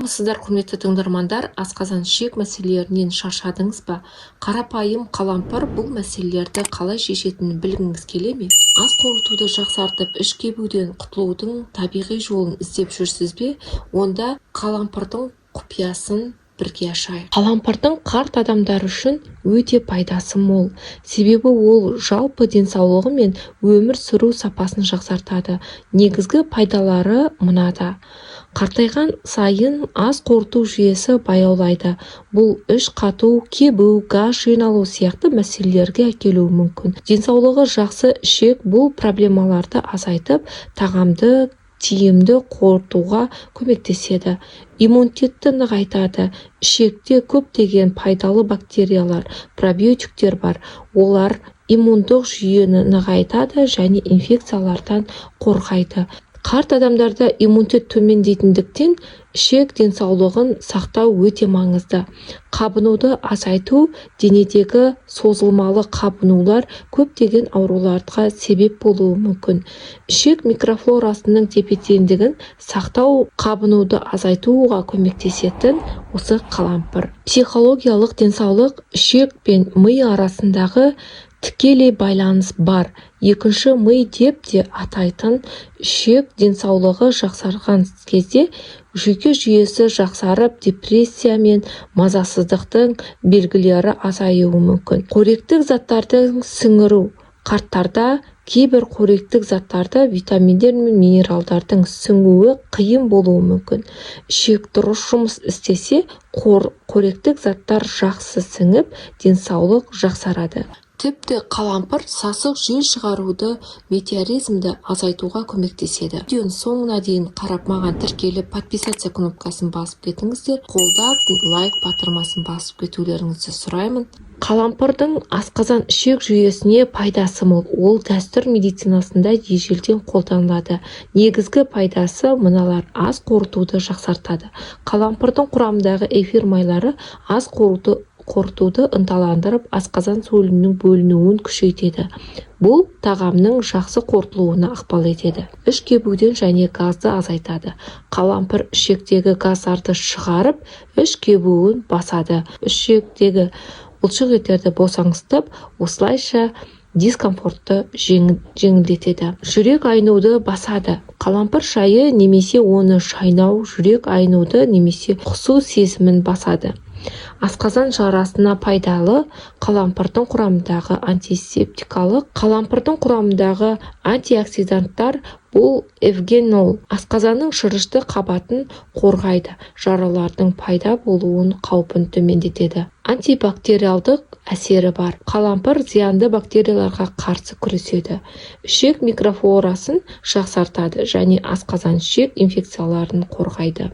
Сіздер құрметті тыңдармандар, асқазан ішек мәселелерінен шаршадыңыз ба? Қарапайым қалампыр бұл мәселелерді қалай шешетінін білгіңіз келе ме? Ас қорытуды жақсартып, іш кебуден құтылудың табиғи жолын іздеп жүрсіз бе? Онда қалампырдың құпиясын бірге ашайық. Қалампырдың қарт адамдар үшін өте пайдасы мол. Себебі ол жалпы денсаулығы мен өмір сүру сапасын жақсартады. Негізгі пайдалары мынада. Қартайған сайын ас қорыту жүйесі баяулайды. Бұл іш қату, кебу, газ жиналу сияқты мәселелерге әкелуі мүмкін. Денсаулығы жақсы ішек бұл проблемаларды азайтып, тағамды тиімді қорытуға көмектеседі. Иммунитетті нығайтады. Ішекте көптеген пайдалы бактериялар, пробиотиктер бар. Олар иммундық жүйені нығайтады және инфекциялардан қорғайды. Қарт адамдарда иммунитет төмендейтіндіктен ішек денсаулығын сақтау өте маңызды. Қабынуды азайту, денедегі созылмалы қабынулар көптеген ауруларға себеп болуы мүмкін. Ішек микрофлорасының тепе-теңдігін сақтау, қабынуды азайтуға көмектесетін осы қалампыр. Психологиялық денсаулық ішек пен ми арасындағы тікелей байланыс бар. Екінші ми деп те атайтын ішек денсаулығы жақсарған кезде жүйке жүйесі жақсарып, депрессия мен мазасыздықтың белгілері азаюы мүмкін. Қоректік заттардың сіңіру. Қарттарда кейбір қоректік заттарды, витаминдер мен минералдардың сіңуі қиын болуы мүмкін. Ішек дұрыс жұмыс істесе, қоректік заттар жақсы сіңіп, денсаулық жақсарады. Тіпті қалампыр сасық жел шығаруды, метеоризмді азайтуға көмектеседі. Видеоның соңына дейін қарап маған тіркеліп, подписаться кнопкасын басып кетіңіздер. Қолдап, лайк батырмасын басып кетулеріңізді сұраймын. Қалампырдың асқазан ішек жүйесіне пайдасы мол. Ол дәстүр медицинасында ежелден қолданылады. Негізгі пайдасы мыналар: ас қорытуды жақсартады. Қалампырдың құрамындағы эфир майлары ас қорытуды ынталандырып, асқазан сөлінің бөлінуін күшейтеді. Бұл тағамның жақсы қорытылуына ықпал етеді. Іш кебуден және газды азайтады. Қалампыр ішектегі газдарды шығарып, іш кебуін басады. Ішектегі бұлшық еттерді босаңсытып, осылайша дискомфортты жеңілдетеді. Жүрек айнуды басады. Қалампыр шайы немесе оны шайнау жүрек айнуды немесе құсу сезімін басады. Асқазан жарасына пайдалы. Қалампырдың құрамындағы антисептикалық. Қалампырдың құрамындағы антиоксиданттар бұл эвгенол. Асқазанның шырышты қабатын қорғайды. Жаралардың пайда болуын қаупін төмендетеді. Антибактериалдық әсері бар. Қалампыр зиянды бактерияларға қарсы күреседі. Ішек микрофлорасын жақсартады және асқазан ішек инфекцияларын қорғайды.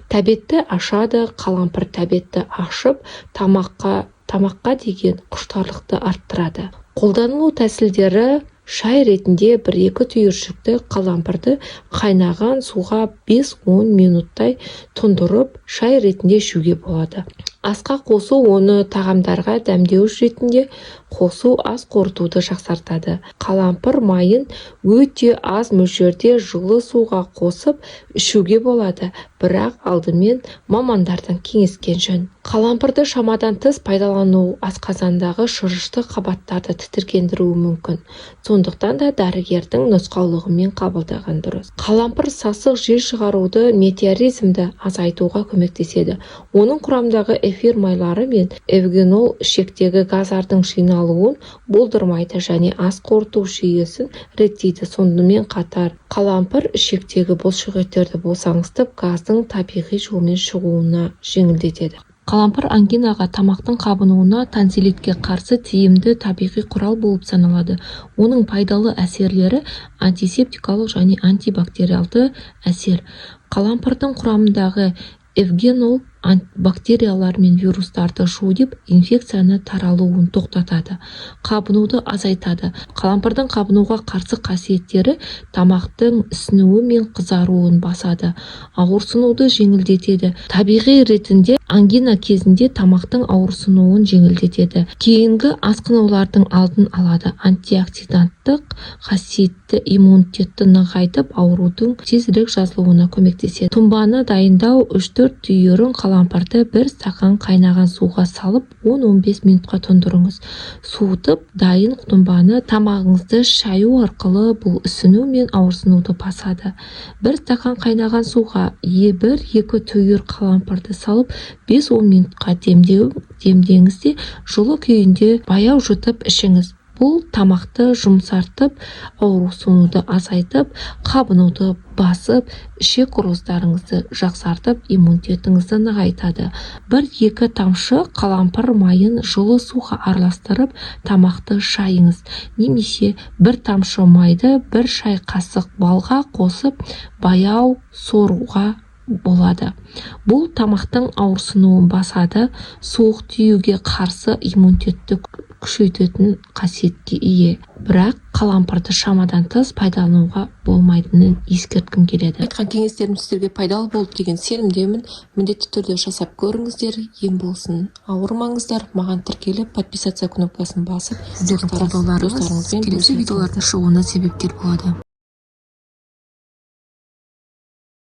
Тәбетті ашады. Қалампыр тәбетті ашып, тамаққа деген құштарлықты арттырады. Қолданылу тәсілдері: шай ретінде 1-2 түйіршікті қалампырды қайнаған суға 5-10 минуттай тұндырып, шай ретінде ішуге болады. Асқа қосу, оны тағамдарға дәмдеуіш ретінде қосу ас қорытуды жақсартады. Қалампыр майын өте аз мөлшерде жылы суға қосып ішуге болады, бірақ алдымен мамандардан кеңескен жөн. Қалампырды шамадан тыс пайдалану асқазандағы шырышты қабаттарды тітіркендіруі мүмкін. Сондықтан да дәрігердің нұсқаулығымен қабылдаған дұрыс. Қалампыр сасық жел шығаруды, метеоризмді азайтуға көмектеседі. Оның құрамындағы эфир майлары мен эвгенол ішектегі газдардың жиналуын болдырмайды және ас қорыту жүйесін реттейді. Сонымен қатар қалампыр ішектегі бұлшық еттерді босаңсытып, газдың табиғи жолмен шығуына жеңілдетеді. Қалампыр ангинаға, тамақтың қабынуына, тонзиллитке қарсы тиімді табиғи құрал болып саналады. Оның пайдалы әсерлері антисептикалық және антибактериалды әсер. Қалампырдың құрамындағы эвгенол бактериялар мен вирустарды жойып, инфекцияны таралуын тоқтатады, қабынуды азайтады. Қалампырдың қабынуға қарсы қасиеттері тамақтың ісінуі мен қызаруын басады, ауырсынуды жеңілдетеді. Табиғи ретінде ангина кезінде тамақтың ауырсынуын жеңілдетеді. Кейінгі асқынулардың алдын алады. Антиоксиданттық қасиетті иммунитетті нығайтып, аурудың тезірек жазылуына көмектеседі. Тұнбаны дайындау: 3-4 түйірін қалампырды бір стақан қайнаған суға салып 10-15 минутқа тұндырыңыз. Суытып, дайын тұнбаны тамағыңызды шаю арқылы бұл ісіну мен ауырсынуды басады. Бір стақан қайнаған суға 1-2 түйір қалампырды салып 5-10 минутқа демдеңіз де жылы күйінде баяу жұтып ішіңіз. Бұл тамақты жұмсартып, ауырсынуды азайтып, қабынуды басып, ішек құрылыстарыңызды жақсартып, иммунитетіңізді нығайтады. 1-2 тамшы қалампыр майын жылы суға араластырып, тамақты шайыңыз. Немесе 1 тамшы майды 1 шай қасық балға қосып, баяу соруға болады. Бұл тамақтың ауырсынуын басады, суық тиюге қарсы иммунитетті күшейтетін қасиетке ие. Бірақ қалампырды шамадан тыс пайдалануға болмайтынын ескерткім келеді. Айтқан кеңестерім сіздерге пайдалы болды деген сенімдемін. Міндетті түрде жасап көріңіздер, ем болсын. Ауырмаңыздар. Маған тіркеліп, подписаться кнопкасын басып, сіздердің қолдауларыңыз келесі видеолардың шығуына себепкер болады.